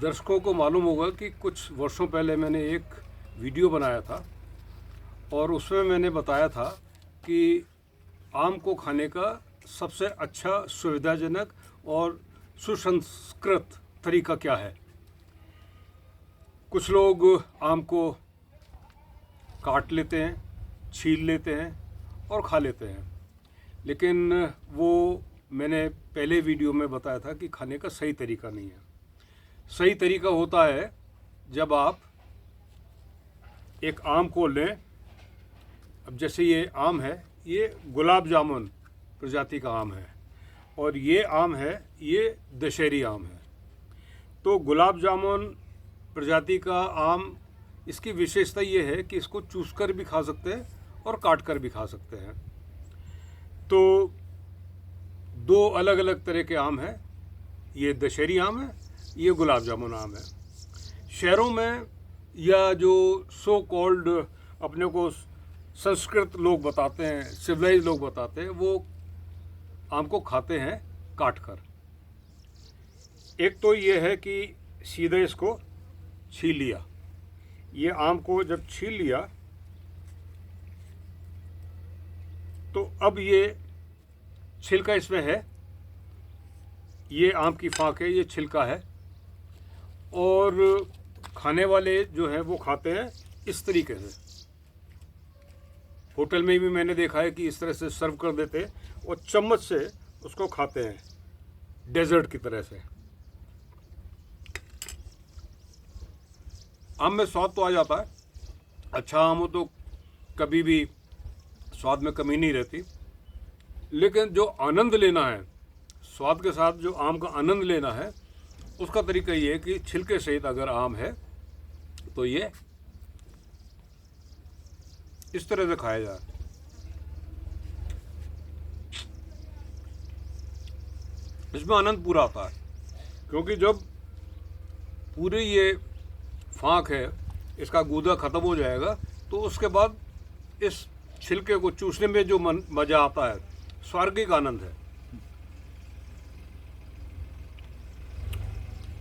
दर्शकों को मालूम होगा कि कुछ वर्षों पहले मैंने एक वीडियो बनाया था और उसमें मैंने बताया था कि आम को खाने का सबसे अच्छा, सुविधाजनक और सुसंस्कृत तरीका क्या है। कुछ लोग आम को काट लेते हैं, छील लेते हैं और खा लेते हैं, लेकिन वो मैंने पहले वीडियो में बताया था कि खाने का सही तरीका नहीं है। सही तरीका होता है जब आप एक आम को लें। अब जैसे ये आम है, ये गुलाब जामुन प्रजाति का आम है और ये आम है, ये दशहरी आम है। तो गुलाब जामुन प्रजाति का आम, इसकी विशेषता ये है कि इसको चूस कर भी खा सकते हैं और काट कर भी खा सकते हैं। तो दो अलग अलग तरह के आम हैं, ये दशहरी आम है, ये गुलाब जामुन आम है। शहरों में या जो सो कॉल्ड अपने को संस्कृत लोग बताते हैं, सिविलाइज लोग बताते हैं, वो आम को खाते हैं काट कर। एक तो ये है कि सीधे इसको छील लिया। ये आम को जब छील लिया तो अब ये छिलका इसमें है, ये आम की फांक है, ये छिलका है। और खाने वाले जो हैं वो खाते हैं इस तरीके से। होटल में भी मैंने देखा है कि इस तरह से सर्व कर देते हैं और चम्मच से उसको खाते हैं डेजर्ट की तरह से। आम में स्वाद तो आ जाता है, अच्छा आम हो तो कभी भी स्वाद में कमी नहीं रहती, लेकिन जो आनंद लेना है, स्वाद के साथ जो आम का आनंद लेना है, उसका तरीका ये है कि छिलके सहित अगर आम है तो ये इस तरह से खाया जाए। इसमें आनंद पूरा आता है, क्योंकि जब पूरी ये फांक है, इसका गूदा ख़त्म हो जाएगा तो उसके बाद इस छिलके को चूसने में जो मज़ा आता है, स्वर्गिक आनंद है।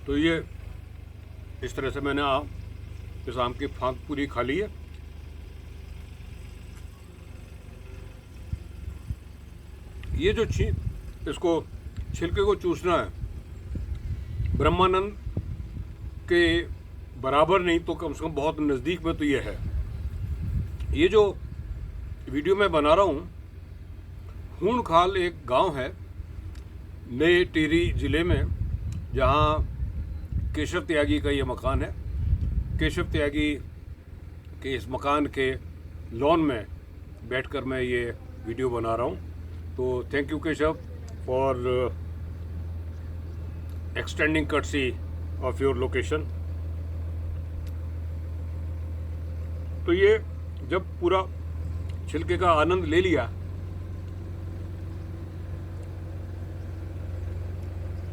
तो ये इस तरह से मैंने इस आम की फांक पूरी खा ली है। ये जो इसको छिलके को चूसना है, ब्रह्मानंद के बराबर नहीं तो कम से कम बहुत नज़दीक में तो ये है। ये जो वीडियो मैं बना रहा हूँ, हूणखाल एक गांव है नए टिहरी ज़िले में, जहाँ केशव त्यागी का ये मकान है। केशव त्यागी के इस मकान के लॉन में बैठकर मैं ये वीडियो बना रहा हूँ। तो thank you Keshav for extending courtesy of your location. तो ये जब पूरा छिलके का आनंद ले लिया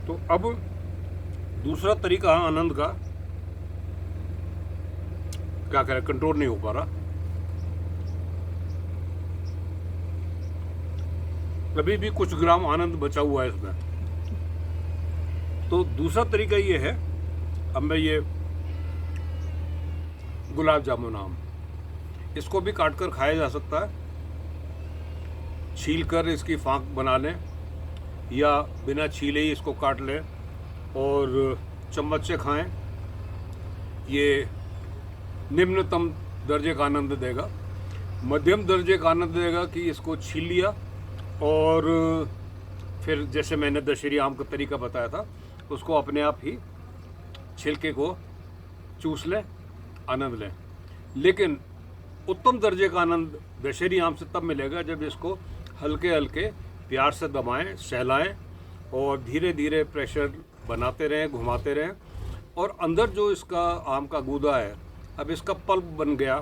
तो अब दूसरा तरीका आनंद का क्या करें, कंट्रोल नहीं हो पा रहा। अभी भी कुछ ग्राम आनंद बचा हुआ है इसमें। तो दूसरा तरीका ये है, अब मैं ये गुलाब जामुन आम, इसको भी काट कर खाया जा सकता है। छील कर इसकी फांक बना लें या बिना छीले ही इसको काट लें और चम्मच से खाएं। ये निम्नतम दर्जे का आनंद देगा। मध्यम दर्जे का आनंद देगा कि इसको छील लिया और फिर जैसे मैंने दशहरी आम का तरीका बताया था, उसको अपने आप ही छिलके को चूस लें, आनंद लें। लेकिन उत्तम दर्जे का आनंद दशहरी आम से तब मिलेगा जब इसको हल्के हल्के प्यार से दबाएं, सहलाएं और धीरे धीरे प्रेशर बनाते रहें, घुमाते रहें। और अंदर जो इसका आम का गूदा है, अब इसका पल्प बन गया,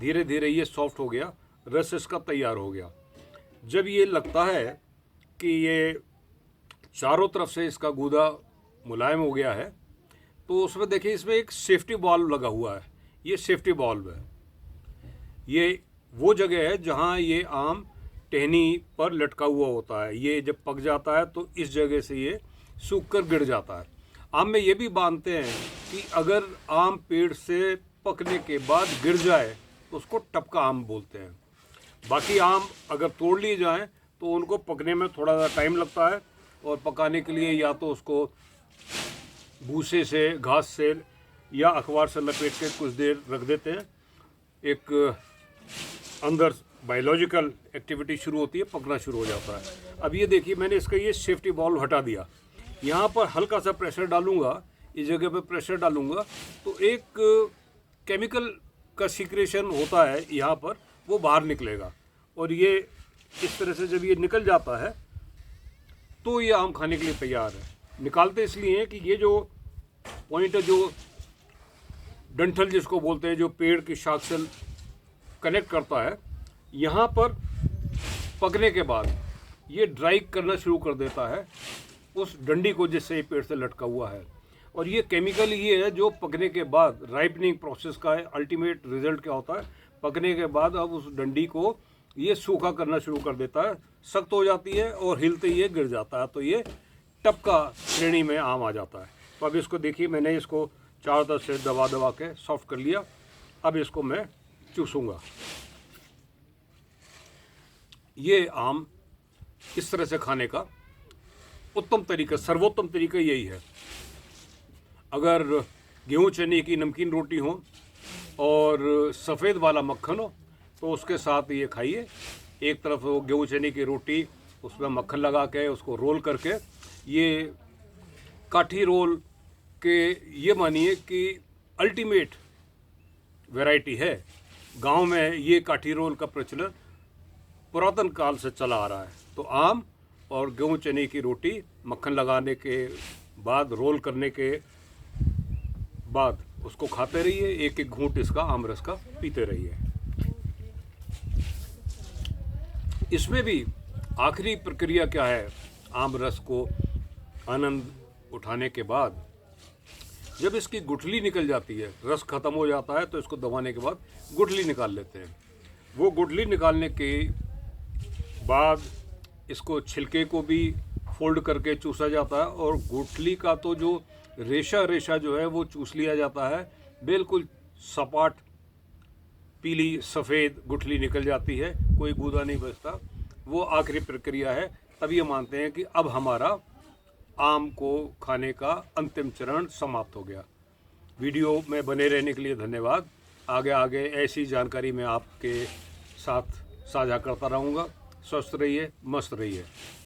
धीरे धीरे ये सॉफ्ट हो गया, रस इसका तैयार हो गया। जब ये लगता है कि ये चारों तरफ से इसका गूदा मुलायम हो गया है, तो उसमें देखिए इसमें एक सेफ्टी बॉल्व लगा हुआ है। ये सेफ्टी बॉल्व है, ये वो जगह है जहाँ ये आम टहनी पर लटका हुआ होता है। ये जब पक जाता है तो इस जगह से ये सूख कर गिर जाता है। आम में ये भी मानते हैं कि अगर आम पेड़ से पकने के बाद गिर जाए तो उसको टपका आम बोलते हैं। बाकी आम अगर तोड़ लिए जाएं तो उनको पकने में थोड़ा सा टाइम लगता है, और पकाने के लिए या तो उसको भूसे से, घास से या अखबार से लपेट के कुछ देर रख देते हैं। एक अंदर बायोलॉजिकल एक्टिविटी शुरू होती है, पकना शुरू हो जाता है। अब ये देखिए, मैंने इसका ये सेफ्टी वाल्व हटा दिया। यहाँ पर हल्का सा प्रेशर डालूंगा, इस जगह पे प्रेशर डालूंगा तो एक केमिकल का सीक्रेशन होता है यहाँ पर, वो बाहर निकलेगा। और ये इस तरह से जब ये निकल जाता है तो ये आम खाने के लिए तैयार है। निकालते इसलिए हैं कि ये जो पॉइंट है, जो डंठल जिसको बोलते हैं, जो पेड़ की शाख से कनेक्ट करता है, यहाँ पर पकने के बाद ये ड्राई करना शुरू कर देता है उस डंडी को जिससे ये पेड़ से लटका हुआ है। और ये केमिकल ये है जो पकने के बाद राइपनिंग प्रोसेस का है। अल्टीमेट रिजल्ट क्या होता है, पकने के बाद अब उस डंडी को ये सूखा करना शुरू कर देता है, सख्त हो जाती है और हिलते ही ये गिर जाता है, तो ये टपका श्रेणी में आम आ जाता है। तो अब इसको देखिए, मैंने इसको चारों तरफ से दबा दबा के सॉफ्ट कर लिया। अब इसको मैं चूसूंगा। ये आम इस तरह से खाने का उत्तम तरीका, सर्वोत्तम तरीका यही है। अगर गेहूं चने की नमकीन रोटी हो और सफ़ेद वाला मक्खन हो तो उसके साथ ये खाइए। एक तरफ वो गेहूं चने की रोटी, उसमें मक्खन लगा के उसको रोल करके, ये काठी रोल के ये मानिए कि अल्टीमेट वैरायटी है। गांव में ये काठी रोल का प्रचलन पुरातन काल से चला आ रहा है। तो आम और गेहूं चने की रोटी मक्खन लगाने के बाद, रोल करने के बाद उसको खाते रहिए, एक एक घूंट इसका आम रस का पीते रहिए। इसमें भी आखिरी प्रक्रिया क्या है, आम रस को आनंद उठाने के बाद जब इसकी गुठली निकल जाती है, रस खत्म हो जाता है, तो इसको दबाने के बाद गुठली निकाल लेते हैं। वो गुठली निकालने के बाद इसको छिलके को भी फोल्ड करके चूसा जाता है, और गुठली का तो जो रेशा जो है वो चूस लिया जाता है। बिल्कुल सपाट पीली सफ़ेद गुठली निकल जाती है, कोई गूदा नहीं बचता। वो आखिरी प्रक्रिया है। तब ये मानते हैं कि अब हमारा आम को खाने का अंतिम चरण समाप्त हो गया। वीडियो में बने रहने के लिए धन्यवाद। आगे ऐसी जानकारी मैं आपके साथ साझा करता रहूँगा। स्वस्थ रहिए, मस्त रहिए।